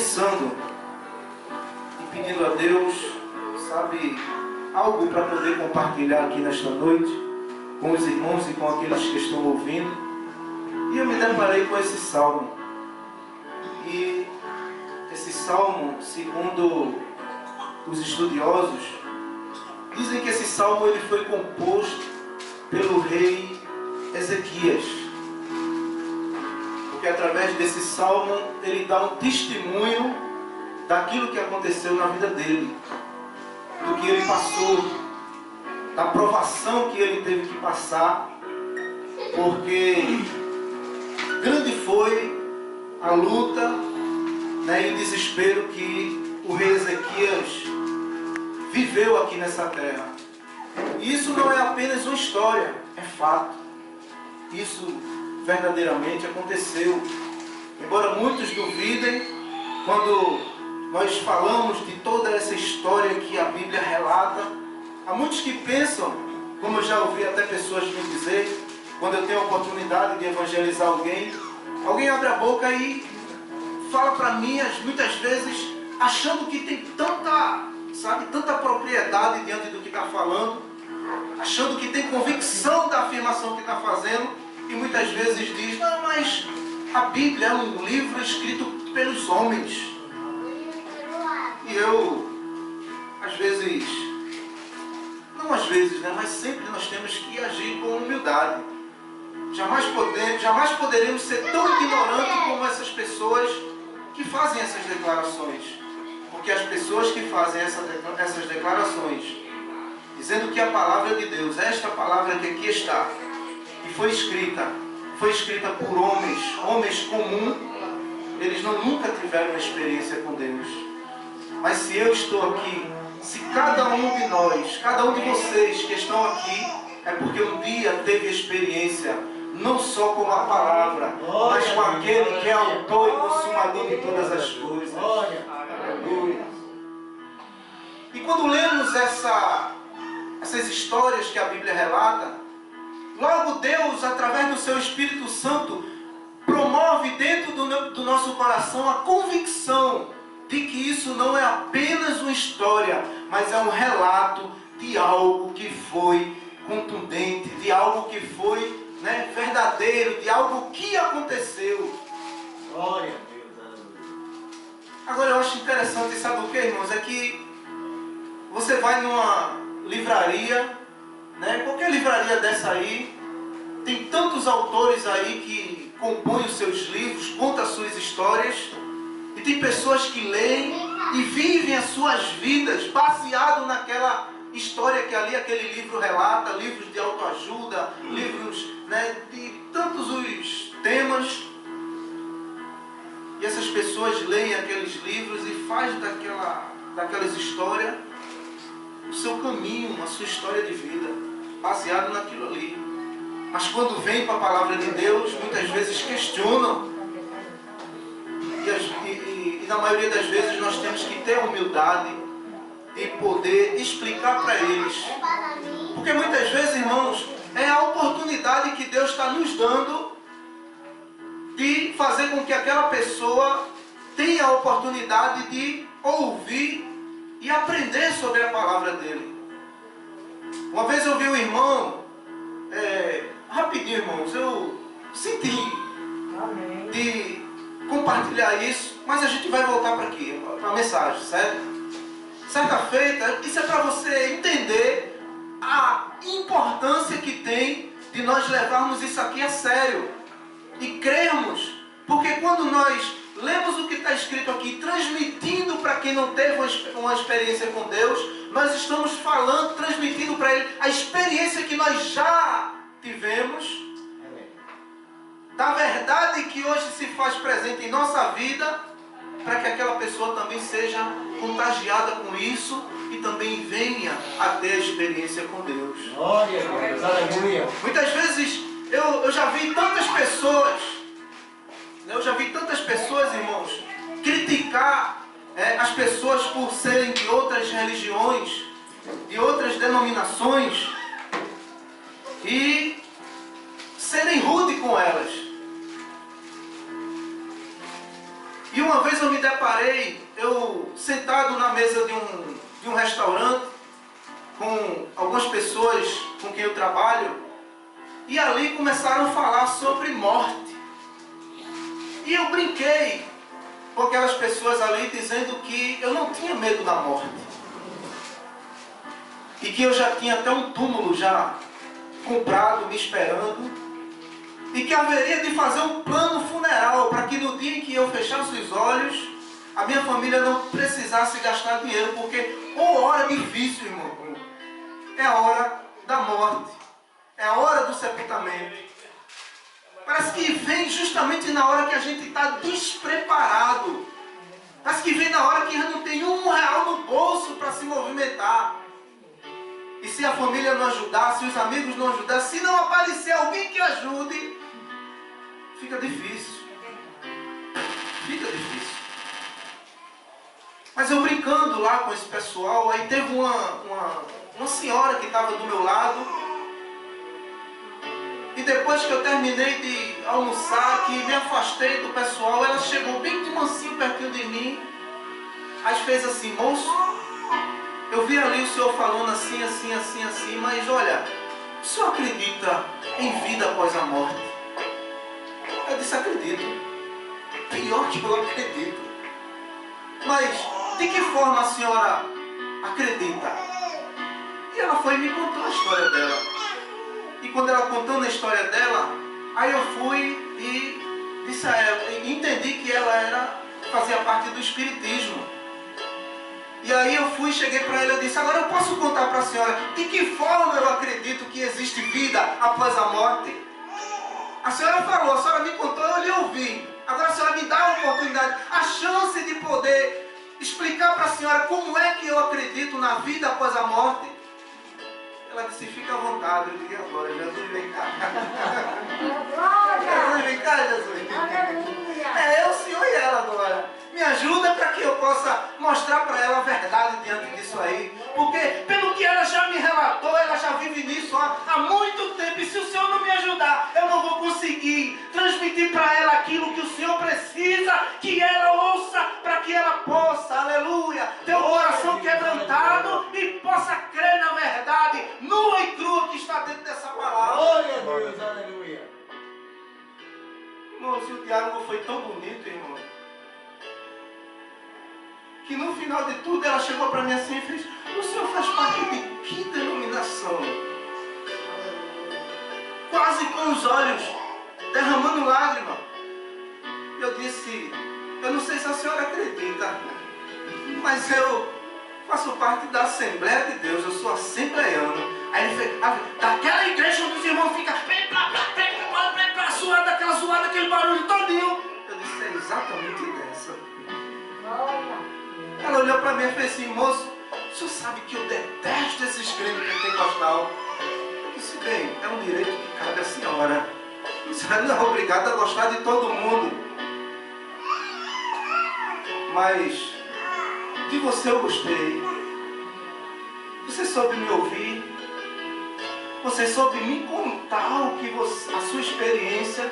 pensando e pedindo a Deus, sabe, algo para poder compartilhar aqui nesta noite com os irmãos e com aqueles que estão ouvindo. E eu me deparei com esse salmo. E esse salmo, segundo os estudiosos, dizem que esse salmo ele foi composto pelo rei Ezequias. Porque através desse salmo ele dá um testemunho daquilo que aconteceu na vida dele, do que ele passou, da provação que ele teve que passar, porque grande foi a luta, né, e o desespero que o rei Ezequias viveu aqui nessa terra. E isso não é apenas uma história, é fato. Isso verdadeiramente aconteceu. Embora muitos duvidem, quando nós falamos de toda essa história que a Bíblia relata, há muitos que pensam, como eu já ouvi até pessoas me dizer, quando eu tenho a oportunidade de evangelizar alguém abre a boca e fala para mim, muitas vezes, achando que tem tanta propriedade diante do que está falando, achando que tem convicção da afirmação que está fazendo, e muitas vezes diz, não, mas a Bíblia é um livro escrito pelos homens. E eu, mas sempre nós temos que agir com humildade. Jamais poderemos ser tão ignorantes como essas pessoas que fazem essas declarações. Porque as pessoas que fazem essas declarações, dizendo que a palavra de Deus, esta palavra que aqui está, que foi escrita por homens comuns, eles nunca tiveram uma experiência com Deus. Mas se eu estou aqui, se cada um de nós, cada um de vocês que estão aqui, é porque um dia teve experiência, não só com a palavra, mas com aquele que é autor e consumador de todas as coisas. Aleluia. E quando lemos essas histórias que a Bíblia relata, logo Deus, através do seu Espírito Santo, promove dentro do nosso coração a convicção de que isso não é apenas uma história, mas é um relato de algo que foi contundente, de algo que foi, né, verdadeiro, de algo que aconteceu. Glória a Deus. Agora eu acho interessante, sabe o que, irmãos? É que você vai numa livraria, né, qualquer livraria dessa aí, tem tantos autores aí que compõem os seus livros, contam as suas histórias, e tem pessoas que leem e vivem as suas vidas baseado naquela história que ali aquele livro relata, livros de autoajuda, livros, né, de tantos os temas. E essas pessoas leem aqueles livros e fazem daquelas histórias o seu caminho, a sua história de vida, baseado naquilo ali. Mas quando vem para a palavra de Deus, muitas vezes questionam. E na maioria das vezes nós temos que ter a humildade de poder explicar para eles. Porque muitas vezes, irmãos, é a oportunidade que Deus está nos dando de fazer com que aquela pessoa tenha a oportunidade de ouvir e aprender sobre a palavra dele. Uma vez eu vi um irmão, rapidinho, irmãos, eu senti de compartilhar isso, mas a gente vai voltar para aqui, para a mensagem, certo? Certa feita, isso é para você entender a importância que tem de nós levarmos isso aqui a sério e crermos, porque quando nós lemos o que está escrito aqui, transmitindo para quem não teve uma experiência com Deus, nós estamos falando, transmitindo para ele a experiência que nós já tivemos, da verdade que hoje se faz presente em nossa vida, para que aquela pessoa também seja contagiada com isso e também venha a ter a experiência com Deus. Glória a Deus, aleluia. Muitas vezes eu já vi tantas pessoas, irmãos, criticar as pessoas por serem de outras religiões, de outras denominações, e serem rudes com elas. E uma vez eu me deparei, eu sentado na mesa de um restaurante, com algumas pessoas com quem eu trabalho, e ali começaram a falar sobre morte. E eu brinquei com aquelas pessoas ali, dizendo que eu não tinha medo da morte. E que eu já tinha até um túmulo já comprado, me esperando. E que haveria de fazer um plano funeral para que no dia em que eu fechasse os olhos, a minha família não precisasse gastar dinheiro, porque hora difícil, irmão. É a hora da morte. É a hora do sepultamento. Parece que vem justamente na hora que a gente está despreparado. Parece que vem na hora que não tem R$1 no bolso para se movimentar. E se a família não ajudar, se os amigos não ajudar, se não aparecer alguém que ajude, fica difícil. Fica difícil. Mas eu brincando lá com esse pessoal, aí teve uma senhora que estava do meu lado. E depois que eu terminei de almoçar, que me afastei do pessoal, ela chegou bem de mansinho pertinho de mim. Aí fez assim: moço, eu vi ali o senhor falando assim, assim, assim, assim, mas olha, o senhor acredita em vida após a morte? Eu disse: acredito. Pior que eu acredito. Mas de que forma a senhora acredita? E ela foi e me contou a história dela. E quando ela contando a história dela, aí eu fui e disse a ela, e entendi que ela fazia parte do espiritismo. E aí eu fui, cheguei para ela e disse: agora eu posso contar para a senhora de que forma eu acredito que existe vida após a morte? A senhora falou, a senhora me contou, eu lhe ouvi. Agora a senhora me dá a oportunidade, a chance de poder explicar para a senhora como é que eu acredito na vida após a morte. Ela disse: fica à vontade. Eu digo: agora, Jesus, vem cá. Jesus, vem cá, Jesus. É eu, o senhor e ela agora. Me ajuda para que eu possa mostrar para ela a verdade diante disso aí. Porque, pelo que ela já me relatou, ela já vive nisso há muito tempo. E se o senhor não me ajudar, eu não vou conseguir transmitir para ela aquilo que o senhor precisa que ela ouça, para que ela possa, aleluia, ter o coração quebrantado e possa crer na verdade nua e crua que está dentro dessa palavra. Glória a Deus, aleluia. Irmãos, e o diálogo foi tão bonito, irmão, que no final de tudo ela chegou para mim assim e fez: o senhor faz parte de que denominação? Quase com os olhos derramando lágrima. Eu disse: eu não sei se a senhora acredita, mas eu faço parte da Assembleia de Deus, eu sou assembleiano. Aí ele fez: daquela igreja onde os irmãos ficam vem pra zoada, aquela zoada, aquele barulho todinho. Eu disse: é exatamente dessa. Ela olhou para mim e fez assim: moço, o senhor sabe que eu detesto esses crentes pentecostal. Eu disse: bem, é um direito que cabe à senhora. A senhora não é obrigada a gostar de todo mundo. Mas de você eu gostei. Você soube me ouvir. Você soube me contar o que a sua experiência.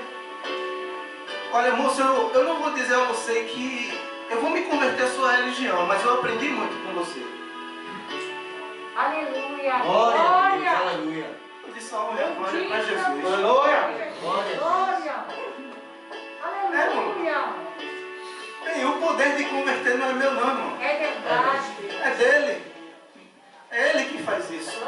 Olha, moço, eu não vou dizer a você que eu vou me converter à sua religião, mas eu aprendi muito com você. Aleluia! Glória a Deus, aleluia. Eu disse: glória para Jesus. Aleluia! Glória. Aleluia! Bem, o poder de converter não é meu não, irmão. É verdade. É dele. É ele que faz isso.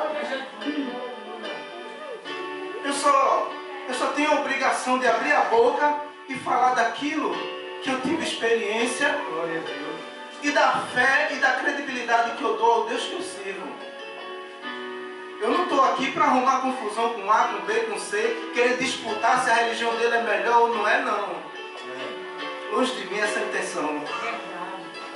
Eu só tenho a obrigação de abrir a boca e falar daquilo que eu tive experiência, Glória a Deus. e da fé e da credibilidade que eu dou ao Deus que eu sirvo. Eu não estou aqui para arrumar confusão com A, com B, com C, querendo disputar se a religião dele é melhor ou não é, não. Longe de mim essa intenção.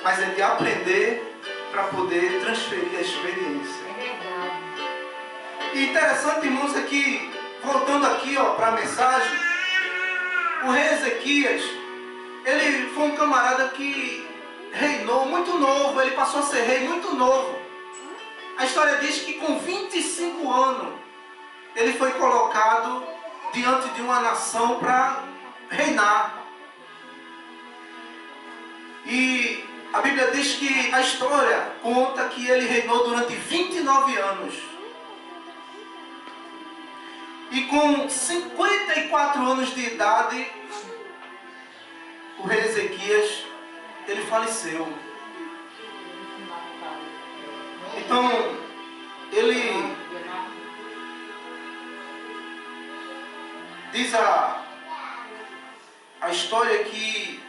Mas é de aprender para poder transferir a experiência. É verdade. E interessante, irmãos, é que, voltando aqui para a mensagem, o rei Ezequias, ele foi um camarada que reinou muito novo, ele passou a ser rei muito novo. A história diz que com 25 anos, ele foi colocado diante de uma nação para reinar. E a Bíblia diz que a história conta que ele reinou durante 29 anos. E com 54 anos de idade, o rei Ezequias, ele faleceu. Então, ele diz a história que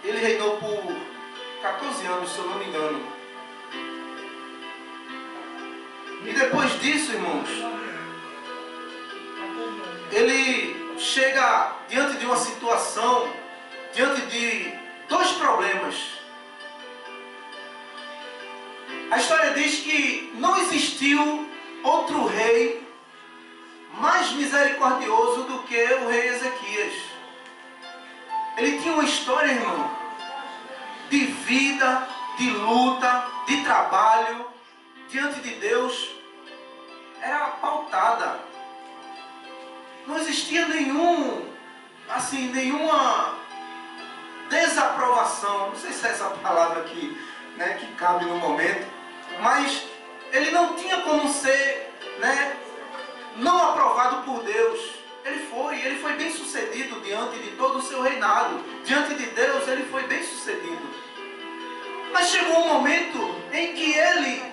ele reinou por 14 anos, se eu não me engano. E depois disso, irmãos, ele chega diante de uma situação, diante de dois problemas. A história diz que não existiu outro rei mais misericordioso do que o rei Ezequias. Ele tinha uma história, irmão, de vida, de luta, de trabalho, diante de Deus, era pautada. Não existia nenhuma desaprovação, não sei se é essa palavra aqui, né, que cabe no momento, mas ele não tinha como ser, né, não aprovado por Deus. Ele foi bem sucedido diante de todo o seu reinado. Diante de Deus, ele foi bem sucedido. Mas chegou um momento em que ele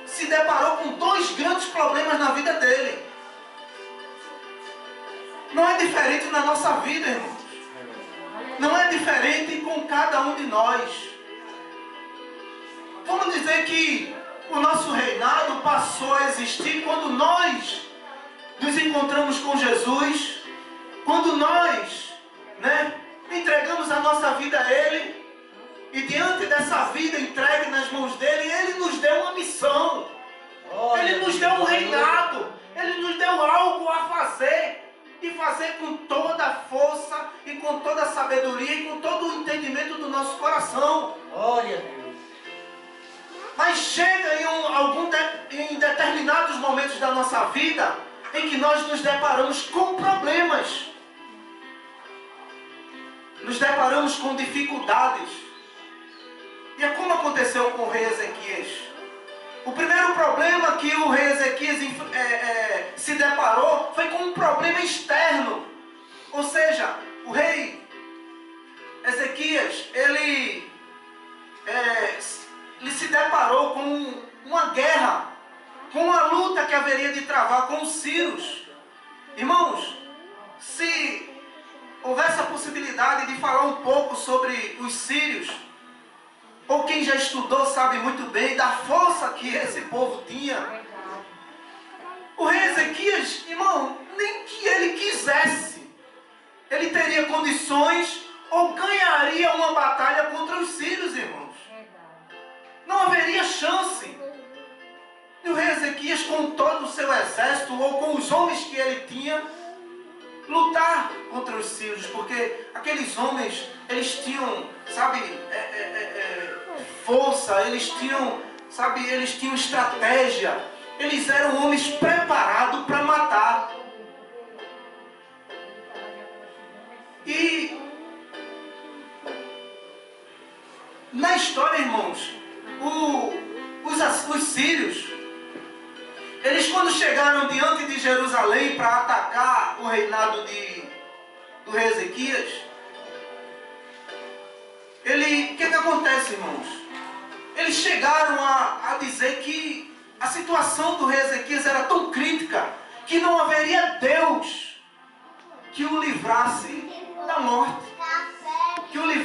se deparou com dois grandes problemas na vida dele. Não é diferente na nossa vida, irmãos. Não é diferente com cada um de nós. Vamos dizer que o nosso reinado passou a existir quando nós nos encontramos com Jesus, quando nós, né, entregamos a nossa vida a Ele, e diante dessa vida entregue nas mãos dele, Ele nos deu uma missão, Ele nos deu um reinado, Ele nos deu algo a fazer, e fazer com toda a força, e com toda a sabedoria, e com todo o entendimento do nosso coração. Glória a Deus. Mas chega em determinados momentos da nossa vida, em que nós nos deparamos com problemas, nos deparamos com dificuldades. E é como aconteceu com o rei Ezequias. O primeiro problema que o rei Ezequias se deparou foi com um problema externo. Ou seja, o rei Ezequias, ele se deparou com uma guerra, com uma luta que haveria de travar com os sírios. Irmãos, se houvesse a possibilidade de falar um pouco sobre os sírios, ou quem já estudou sabe muito bem da força que esse povo tinha. O rei Ezequias, irmão, nem que ele quisesse, ele teria condições ou ganharia uma batalha contra os sírios, irmãos. Não haveria chance. E o rei Ezequias, com todo o seu exército, ou com os homens que ele tinha, lutar contra os sírios, porque aqueles homens, eles tinham, sabe, força, eles tinham estratégia, eles eram homens preparados para matar. E na história, irmãos, os sírios, eles quando chegaram diante de Jerusalém para atacar o reinado do rei Ezequias, o que acontece, irmãos? Eles chegaram a dizer que a situação do rei Ezequias era tão crítica que não haveria Deus que o livrasse da morte, que o livrasse